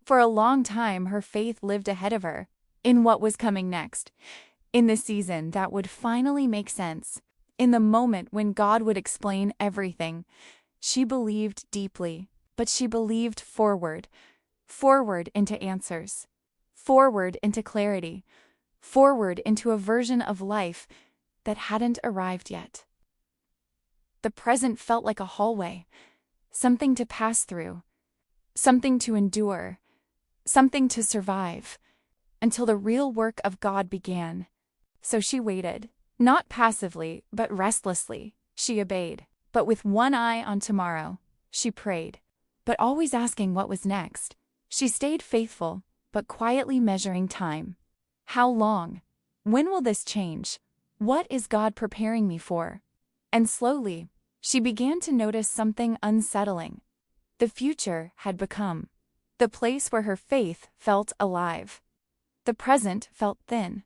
For a long time, her faith lived ahead of her, in what was coming next, in the season that would finally make sense, in the moment when God would explain everything. She believed deeply, but she believed forward, forward into answers, forward into clarity, forward into a version of life that hadn't arrived yet. The present felt like a hallway, something to pass through, something to endure, something to survive, until the real work of God began. So she waited, not passively, but restlessly. She obeyed, but with one eye on tomorrow. She prayed, but always asking what was next. She stayed faithful, but quietly measuring time. How long? When will this change? What is God preparing me for? And slowly, she began to notice something unsettling. The future had become the place where her faith felt alive. The present felt thin,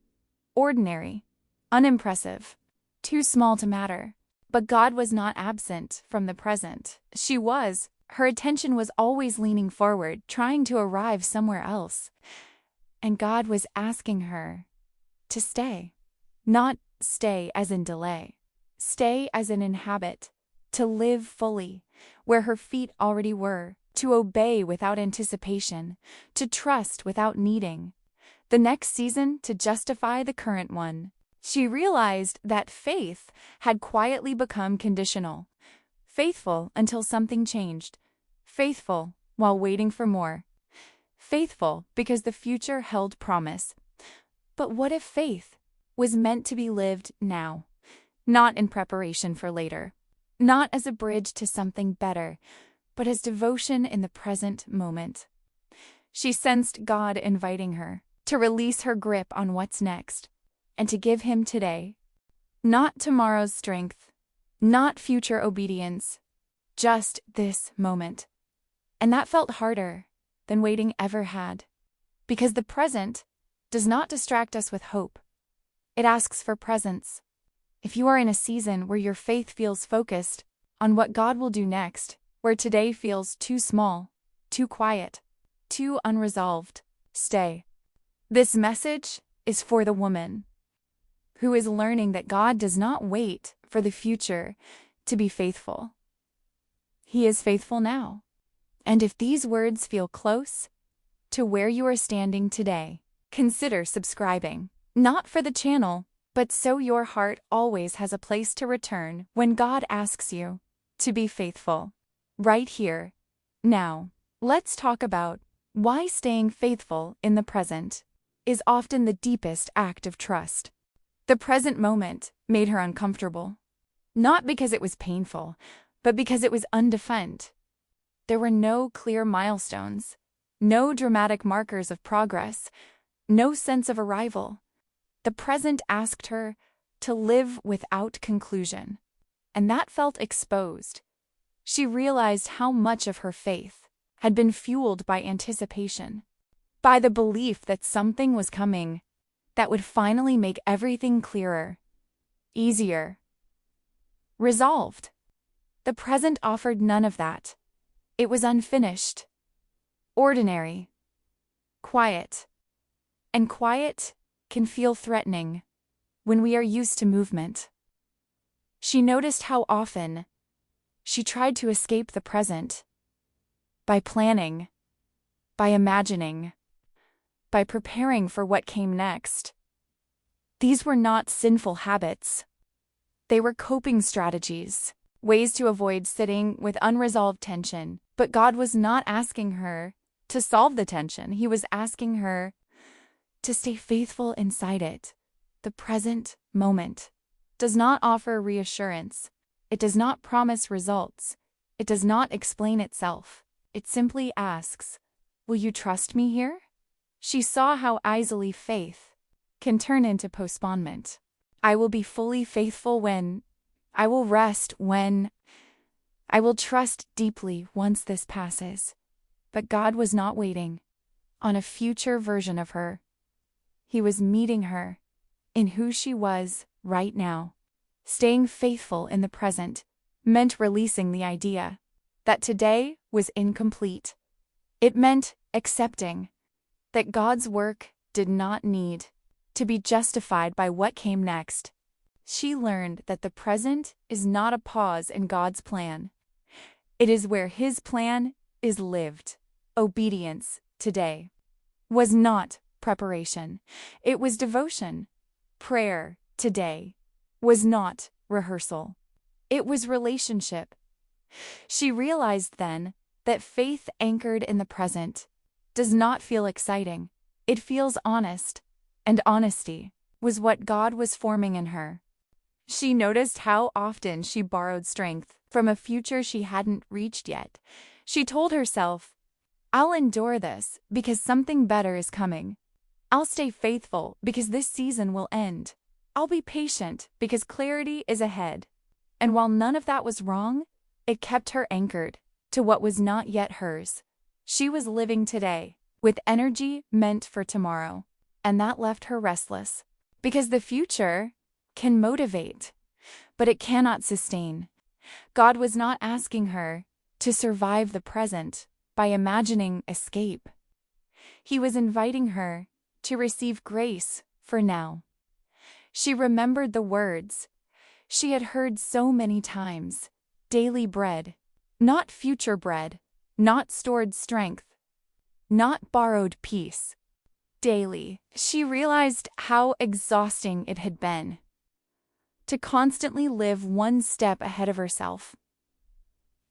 ordinary, unimpressive, too small to matter. But God was not absent from the present. She was. Her attention was always leaning forward, trying to arrive somewhere else. And God was asking her to stay. Not stay as in delay. Stay as in inhabit. To live fully, where her feet already were. To obey without anticipation. To trust without needing the next season to justify the current one. She realized that faith had quietly become conditional. Faithful until something changed. Faithful while waiting for more. Faithful because the future held promise. But what if faith was meant to be lived now? Not in preparation for later. Not as a bridge to something better, but as devotion in the present moment. She sensed God inviting her to release her grip on what's next. And to give him today. Not tomorrow's strength, not future obedience, just this moment. And that felt harder than waiting ever had. Because the present does not distract us with hope. It asks for presence. If you are in a season where your faith feels focused on what God will do next, where today feels too small, too quiet, too unresolved, stay. This message is for the woman who is learning that God does not wait for the future to be faithful. He is faithful now. And if these words feel close to where you are standing today, consider subscribing. Not for the channel, but so your heart always has a place to return when God asks you to be faithful. Right here, now. Let's talk about why staying faithful in the present is often the deepest act of trust. The present moment made her uncomfortable. Not because it was painful, but because it was undefined. There were no clear milestones, no dramatic markers of progress, no sense of arrival. The present asked her to live without conclusion, and that felt exposed. She realized how much of her faith had been fueled by anticipation, by the belief that something was coming that would finally make everything clearer, easier, resolved. The present offered none of that. It was unfinished, ordinary, quiet. And quiet can feel threatening when we are used to movement. She noticed how often she tried to escape the present by planning, by imagining, by preparing for what came next. These were not sinful habits. They were coping strategies, ways to avoid sitting with unresolved tension. But God was not asking her to solve the tension. He was asking her to stay faithful inside it. The present moment does not offer reassurance. It does not promise results. It does not explain itself. It simply asks, will you trust me here? She saw how easily faith can turn into postponement. I will be fully faithful when, I will rest when, I will trust deeply once this passes. But God was not waiting on a future version of her. He was meeting her in who she was right now. Staying faithful in the present meant releasing the idea that today was incomplete. It meant accepting that God's work did not need to be justified by what came next. She learned that the present is not a pause in God's plan. It is where His plan is lived. Obedience today was not preparation. It was devotion. Prayer today was not rehearsal. It was relationship. She realized then that faith anchored in the present does not feel exciting. It feels honest, and honesty was what God was forming in her. She noticed how often she borrowed strength from a future she hadn't reached yet. She told herself, "I'll endure this because something better is coming. I'll stay faithful because this season will end. I'll be patient because clarity is ahead." And while none of that was wrong, it kept her anchored to what was not yet hers. She was living today with energy meant for tomorrow, and that left her restless. Because the future can motivate, but it cannot sustain. God was not asking her to survive the present by imagining escape. He was inviting her to receive grace for now. She remembered the words she had heard so many times: daily bread, not future bread, not stored strength, not borrowed peace. Daily, she realized how exhausting it had been to constantly live one step ahead of herself,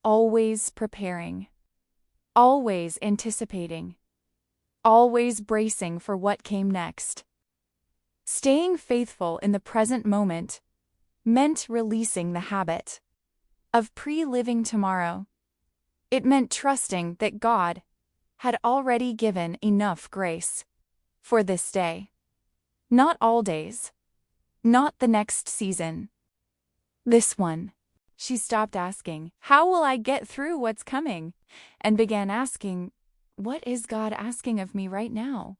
always preparing, always anticipating, always bracing for what came next. Staying faithful in the present moment meant releasing the habit of pre-living tomorrow. It meant trusting that God had already given enough grace for this day. Not all days. Not the next season. This one. She stopped asking, "How will I get through what's coming?" and began asking, "What is God asking of me right now?"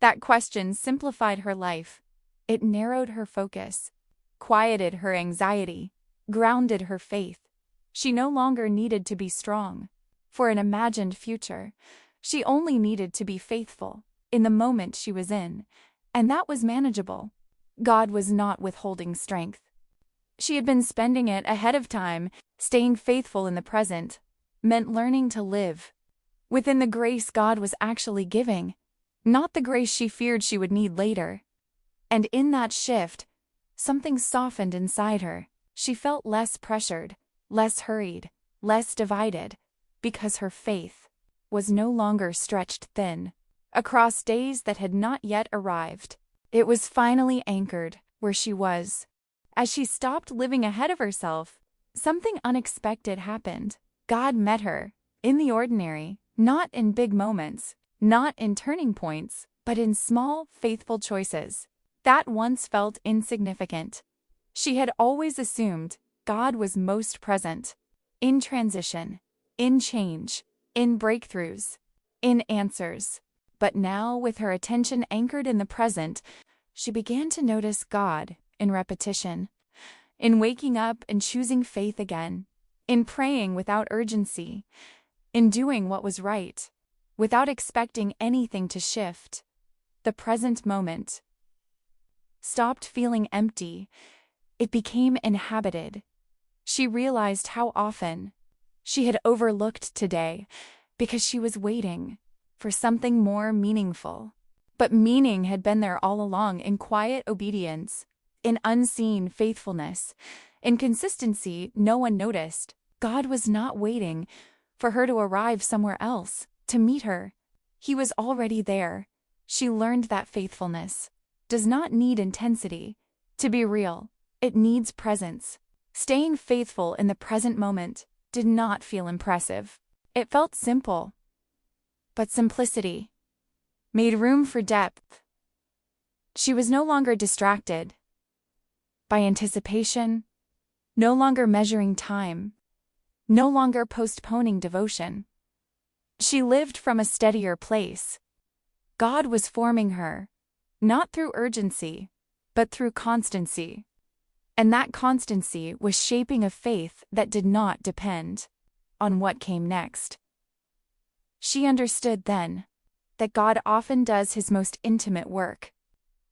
That question simplified her life. It narrowed her focus, quieted her anxiety, grounded her faith. She no longer needed to be strong for an imagined future. She only needed to be faithful in the moment she was in, and that was manageable. God was not withholding strength. She had been spending it ahead of time. Staying faithful in the present meant learning to live within the grace God was actually giving, not the grace she feared she would need later. And in that shift, something softened inside her. She felt less pressured, less hurried, less divided, because her faith was no longer stretched thin across days that had not yet arrived. It was finally anchored where she was. As she stopped living ahead of herself, something unexpected happened. God met her in the ordinary, not in big moments, not in turning points, but in small, faithful choices that once felt insignificant. She had always assumed God was most present in transition, in change, in breakthroughs, in answers. But now, with her attention anchored in the present, she began to notice God in repetition, in waking up and choosing faith again, in praying without urgency, in doing what was right, without expecting anything to shift. The present moment stopped feeling empty. It became inhabited. She realized how often she had overlooked today because she was waiting for something more meaningful. But meaning had been there all along, in quiet obedience, in unseen faithfulness, in consistency no one noticed. God was not waiting for her to arrive somewhere else to meet her. He was already there. She learned that faithfulness does not need intensity to be real. It needs presence. Staying faithful in the present moment did not feel impressive. It felt simple. But simplicity made room for depth. She was no longer distracted by anticipation, no longer measuring time, no longer postponing devotion. She lived from a steadier place. God was forming her, not through urgency, but through constancy. And that constancy was shaping a faith that did not depend on what came next. She understood then that God often does his most intimate work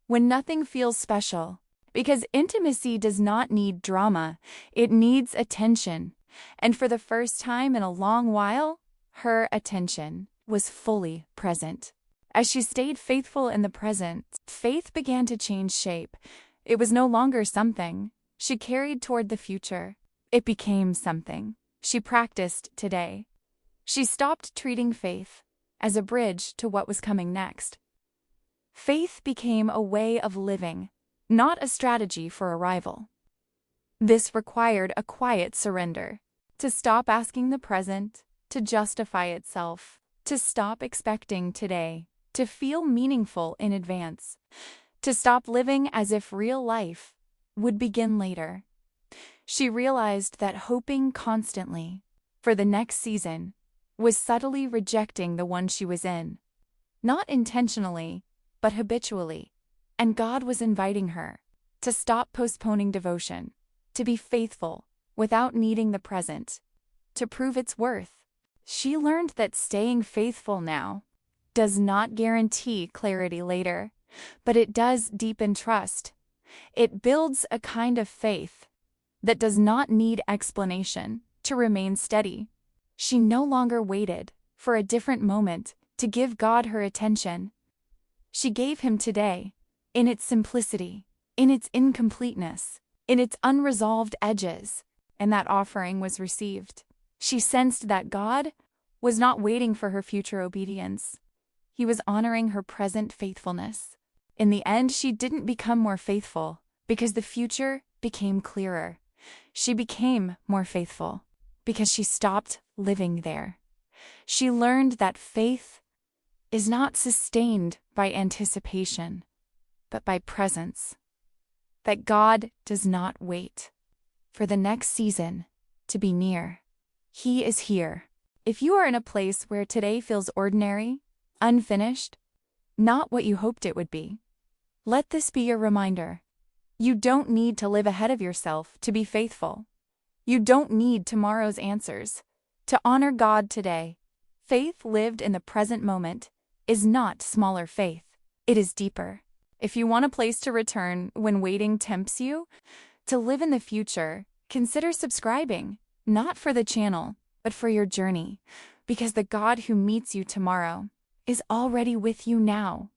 when nothing feels special. Because intimacy does not need drama, it needs attention. And for the first time in a long while, her attention was fully present. As she stayed faithful in the present, faith began to change shape. It was no longer something she carried toward the future. It became something she practiced today. She stopped treating faith as a bridge to what was coming next. Faith became a way of living, not a strategy for arrival. This required a quiet surrender, to stop asking the present to justify itself, to stop expecting today to feel meaningful in advance, to stop living as if real life would begin later. She realized that hoping constantly for the next season was subtly rejecting the one she was in, not intentionally, but habitually. And God was inviting her to stop postponing devotion, to be faithful without needing the present to prove its worth. She learned that staying faithful now does not guarantee clarity later, but it does deepen trust. It builds a kind of faith that does not need explanation to remain steady. She no longer waited for a different moment to give God her attention. She gave him today, in its simplicity, in its incompleteness, in its unresolved edges, and that offering was received. She sensed that God was not waiting for her future obedience. He was honoring her present faithfulness. In the end, she didn't become more faithful because the future became clearer. She became more faithful because she stopped living there. She learned that faith is not sustained by anticipation, but by presence. That God does not wait for the next season to be near. He is here. If you are in a place where today feels ordinary, unfinished, not what you hoped it would be, let this be your reminder. You don't need to live ahead of yourself to be faithful. You don't need tomorrow's answers to honor God today. Faith lived in the present moment is not smaller faith. It is deeper. If you want a place to return when waiting tempts you to live in the future, consider subscribing, not for the channel, but for your journey, because the God who meets you tomorrow is already with you now.